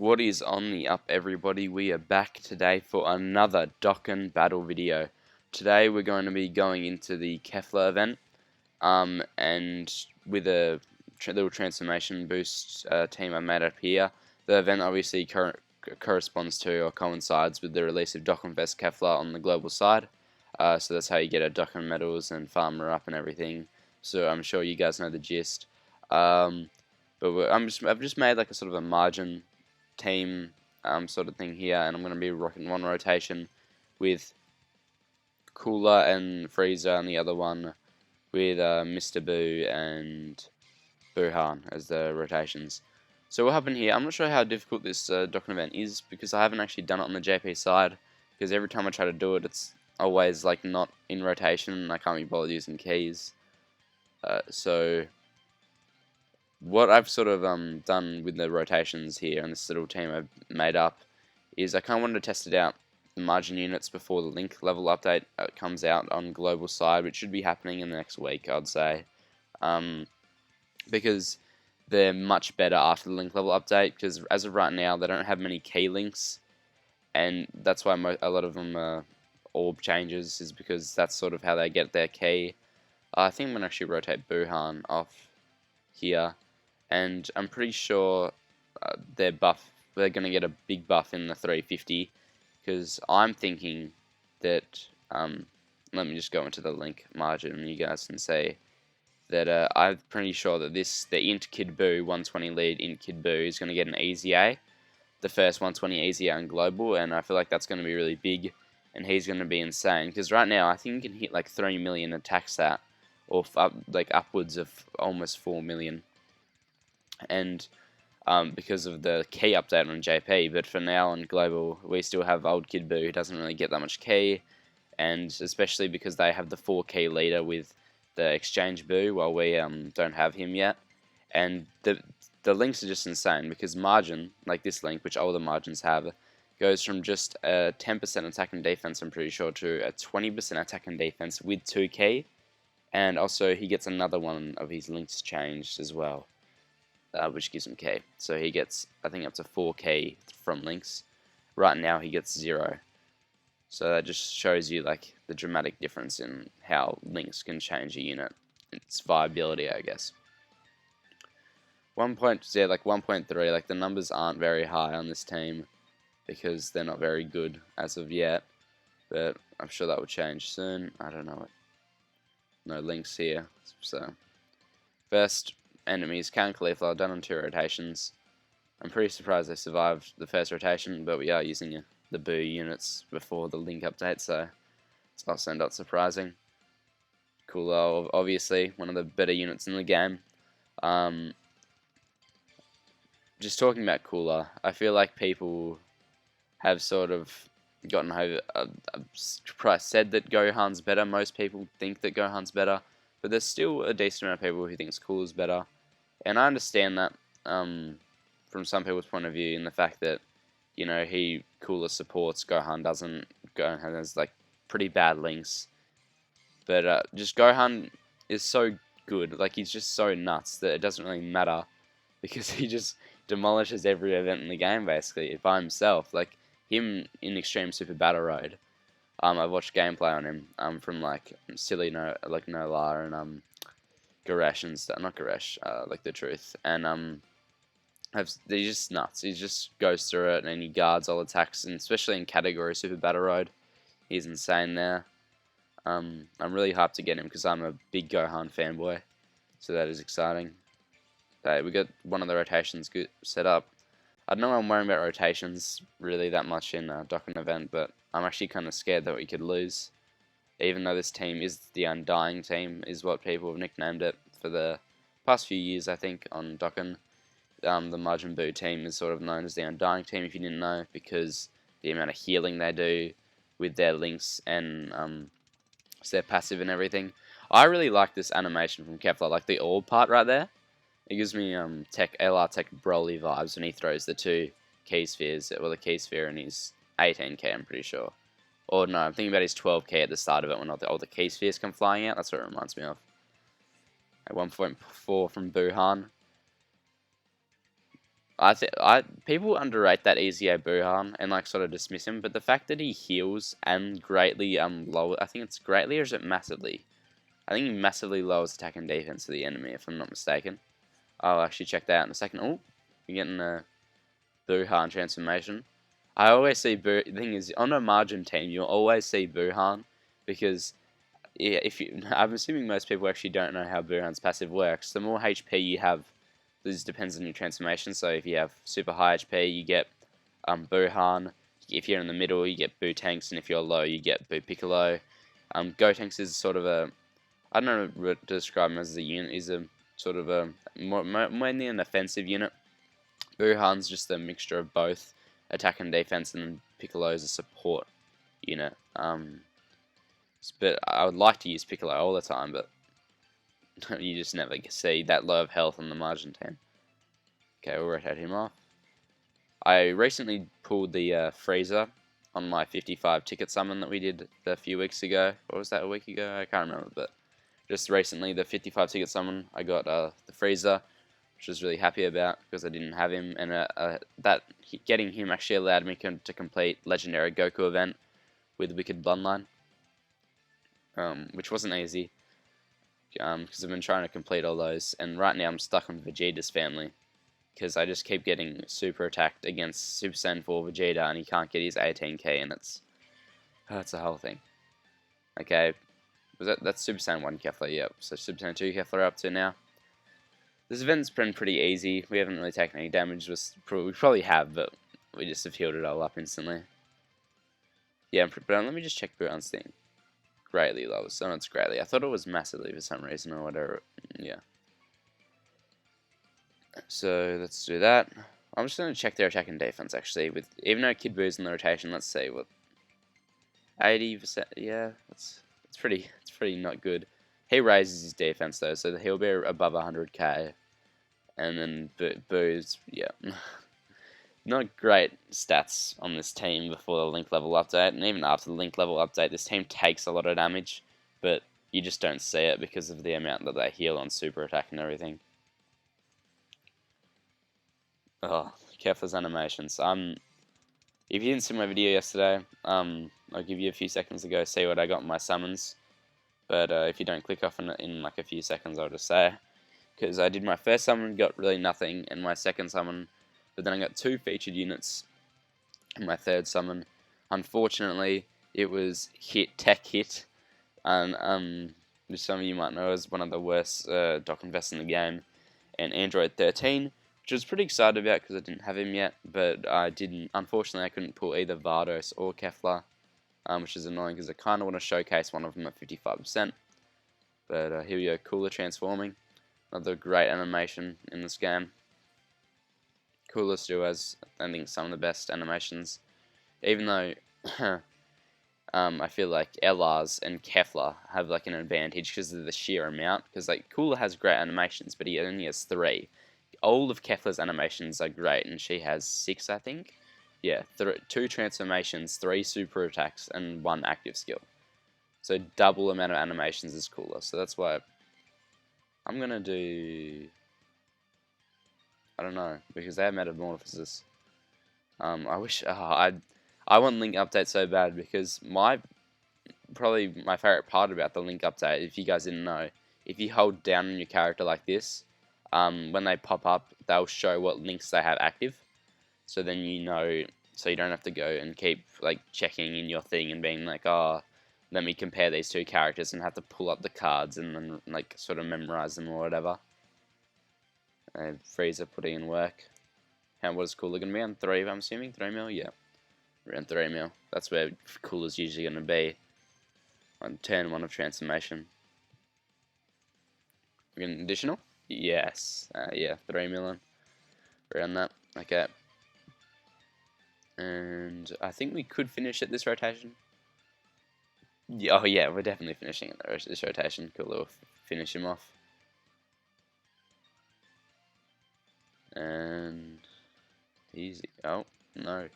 What is on the up, everybody? We are back today for another Dokkan battle video. Today we're going to be going into the Kefla event, and with a little transformation boost team I made up here. The event obviously corresponds to or coincides with the release of Dokkan vs Kefla on the global side. So that's how you get a Dokkan medals and farmer up and everything. So I'm sure you guys know the gist. But I've just made like a sort of a Majin team sort of thing here, and I'm going to be rocking one rotation with Cooler and Frieza, and the other one with Mr. Boo and Buhan as the rotations. So what happened here, I'm not sure how difficult this Dokkan event is, because I haven't actually done it on the JP side, because every time I try to do it, it's always like not in rotation, and I can't be bothered using keys. So what I've sort of done with the rotations here and this little team I've made up is I kind of wanted to test it out, the Majin units, before the link level update comes out on global side, which should be happening in the next week, I'd say, because they're much better after the link level update, because as of right now they don't have many key links, and that's why a lot of them are orb changes, is because that's sort of how they get their key. I think I'm going to actually rotate Buhan off here, and I'm pretty sure they're going to get a big buff in the 350, because I'm thinking that, let me just go into the link margin and you guys can see that I'm pretty sure that the Int Kid Buu 120 lead Int Kid Buu is going to get an easy A, the first 120 easy A on global, and I feel like that's going to be really big, and he's going to be insane, because right now I think he can hit like 3 million attack stat, or like upwards of almost 4 million. And because of the key update on JP, but for now on global we still have old Kid Buu who doesn't really get that much key, and especially because they have the 4 key leader with the exchange Buu, while we don't have him yet. And the links are just insane, because Majin, like this link, which older Majins have, goes from just a 10% attack and defense, I'm pretty sure, to a 20% attack and defense with 2 key, and also he gets another one of his links changed as well, which gives him K. So he gets, I think, up to 4K from links. Right now he gets 0. So that just shows you like the dramatic difference in how links can change a unit. Its viability, I guess. 1.3, like the numbers aren't very high on this team, because they're not very good as of yet. But I'm sure that will change soon. I don't know. No links here. So first enemies, Can Cauliflower, done on 2 rotations. I'm pretty surprised they survived the first rotation, but we are using the Buu units before the link update, so it's also not surprising. Cooler, obviously, one of the better units in the game. Just talking about Cooler, I feel like people have sort of gotten over, said that Gohan's better. Most people think that Gohan's better, but there's still a decent amount of people who thinks Cooler's better. And I understand that from some people's point of view, in the fact that, you know, Cooler supports, Gohan doesn't. Gohan has like pretty bad links, but just Gohan is so good, like he's just so nuts that it doesn't really matter, because he just demolishes every event in the game basically by himself. Like him in Extreme Super Battle Road, I've watched gameplay on him from like Silly Nolar and Goresh and stuff, not Goresh, like the Truth, and he's just nuts. He just goes through it and he guards all attacks, and especially in category Super Battle Road, he's insane there. I'm really hyped to get him, because I'm a big Gohan fanboy, so that is exciting. Okay, we got one of the rotations set up. I don't know why I'm worrying about rotations really that much in Dokkan event, but I'm actually kind of scared that we could lose, even though this team is the Undying team, is what people have nicknamed it for the past few years, I think, on Dokkan. The Majin Buu team is sort of known as the Undying team, if you didn't know, because the amount of healing they do with their links and their passive and everything. I really like this animation from Kefla, like the orb part right there. It gives me LR Tech Broly vibes when he throws the 2 key spheres, well, the key sphere and his 18k, I'm pretty sure. Or no, I'm thinking about his 12k at the start of it when all the key spheres come flying out. That's what it reminds me of. At 1.4 from Buhan. I people underrate that EZA Buhan and like sort of dismiss him, but the fact that he heals and greatly lower, I think it's greatly, or is it massively? I think he massively lowers attack and defense of the enemy, if I'm not mistaken. I'll actually check that out in a second. Oh, we're getting a Buhan transformation. I always see the thing is, on a Majin team, you'll always see Buhan, because yeah, I'm assuming most people actually don't know how Buhan's passive works. The more HP you have, this depends on your transformation. So if you have super high HP, you get Buhan. If you're in the middle, you get Tanks, and if you're low, you get Piccolo. Tanks is sort of a, I don't know what to describe him as a unit. He's a sort of a mainly an offensive unit. Buhan's just a mixture of both attack and defense, and then Piccolo is a support unit. But I would like to use Piccolo all the time, but you just never see that low of health on the Majin team. Okay, we'll rotate him off. I recently pulled the freezer on my 55 ticket summon that we did a few weeks ago. Or was that a week ago? I can't remember, but just recently, the 55 ticket summon, I got the freezer, which I was really happy about because I didn't have him, and getting him actually allowed me to complete Legendary Goku event with Wicked Bloodline, which wasn't easy, because I've been trying to complete all those, and right now I'm stuck on Vegeta's family, because I just keep getting super attacked against Super Saiyan 4 Vegeta, and he can't get his 18k, and it's a whole thing. Okay, that's Super Saiyan 1 Kefla, yep, so Super Saiyan 2 Kefla up to now. This event's been pretty easy. We haven't really taken any damage. We probably have, but we just have healed it all up instantly. Yeah, but let me just check Buhan's thing. Greatly low, so it's greatly. I thought it was massively for some reason or whatever. Yeah. So let's do that. I'm just gonna check their attack and defense actually. Even though Kid Boo's in the rotation, let's see what 80%. Yeah, it's pretty not good. He raises his defense though, so he'll be above 100k. And then Boo's, yeah, not great stats on this team before the link level update, and even after the link level update, this team takes a lot of damage, but you just don't see it because of the amount that they heal on super attack and everything. Oh, Kefla's animations. If you didn't see my video yesterday, I'll give you a few seconds to go see what I got in my summons. But if you don't click off in like a few seconds, I'll just say, because I did my first summon, got really nothing, and my second summon, but then I got 2 featured units in my third summon. Unfortunately, it was tech hit, and which some of you might know is one of the worst Dokkan vests in the game, and Android 13, which I was pretty excited about because I didn't have him yet, but unfortunately I couldn't pull either Vardos or Kefla, which is annoying because I kind of want to showcase one of them at 55%. But here we go, Cooler transforming. Another great animation in this game. Cooler still has, I think, some of the best animations. Even though I feel like LRs and Kefla have like an advantage because of the sheer amount. Because like Cooler has great animations, but he only has 3. All of Kefla's animations are great, and she has 6, I think. Yeah, 2 transformations, 3 super attacks, and 1 active skill. So double amount of animations is Cooler. So that's why I'm gonna do, I don't know, because they have Metamorphosis. I wish I want Link update so bad, because probably my favorite part about the Link update, if you guys didn't know, if you hold down on your character like this, when they pop up, they'll show what links they have active. So then you know, so you don't have to go and keep like checking in your thing and being like, oh, let me compare these 2 characters, and have to pull up the cards and then like sort of memorize them or whatever. Freezer putting in work. What is Cooler going to be on? 3, I'm assuming? 3 mil? Yeah. Around 3 mil. That's where Cooler's usually going to be on turn 1 of transformation. We're getting additional? Yes. Yeah, 3 million. Around that. Okay. And I think we could finish at this rotation. Yeah, oh yeah, we're definitely finishing at this rotation. Cool, we'll finish him off. And easy. Oh, no.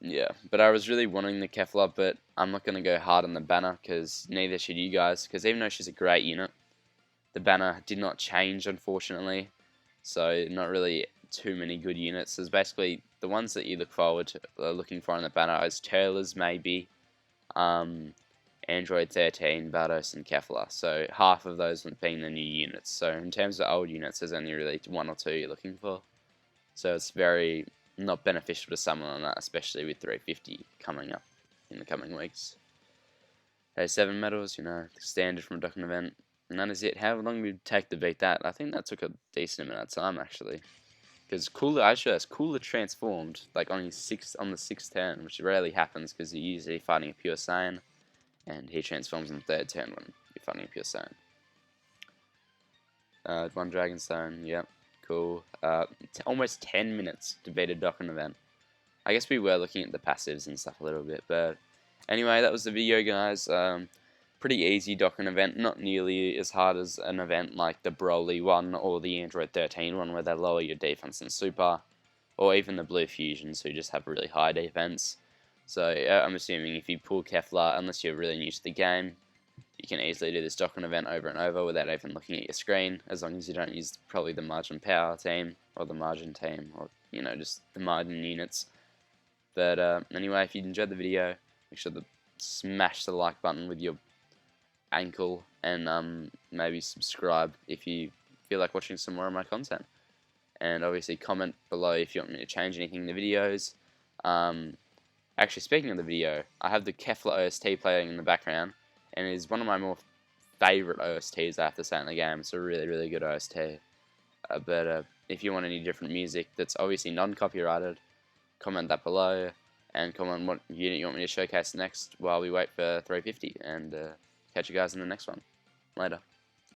Yeah, but I was really wanting the Kefla, but I'm not going to go hard on the banner, because neither should you guys, because even though she's a great unit, the banner did not change, unfortunately, so not really too many good units. There's basically the ones that you looking for in the banner is Turles maybe, Android 13, Bardos, and Kefla. So half of those being the new units. So in terms of old units, there's only really 1 or 2 you're looking for. So it's very not beneficial to summon on that, especially with 350 coming up in the coming weeks. Okay, 7 medals, the standard from a Dokkan event. And that is it. How long did it take to beat that? I think that took a decent amount of time, actually. Because Cooler transformed like on the 6th turn, which rarely happens because you're usually fighting a pure Saiyan, and he transforms on the 3rd turn when you're fighting a pure Saiyan. 1 Dragonstone, yep, cool. Almost 10 minutes to beat a Dokkan event. I guess we were looking at the passives and stuff a little bit, but anyway, that was the video, guys. Pretty easy Dokkan event, not nearly as hard as an event like the Broly one or the Android 13 one where they lower your defense in Super, or even the Blue Fusions who just have really high defense. So I'm assuming if you pull Kefla, unless you're really new to the game, you can easily do this Dokkan event over and over without even looking at your screen, as long as you don't use probably the Majin Power team, or the Majin team, or just the Majin units. But anyway, if you enjoyed the video, make sure to smash the like button with your ankle, and maybe subscribe if you feel like watching some more of my content. And obviously comment below if you want me to change anything in the videos. Actually, speaking of the video, I have the Kefla OST playing in the background, and it is one of my more favourite OSTs, I have to say, in the game. It's a really, really good OST. But if you want any different music that's obviously non-copyrighted, comment that below, and comment what unit you want me to showcase next while we wait for 350, and catch you guys in the next one. Later.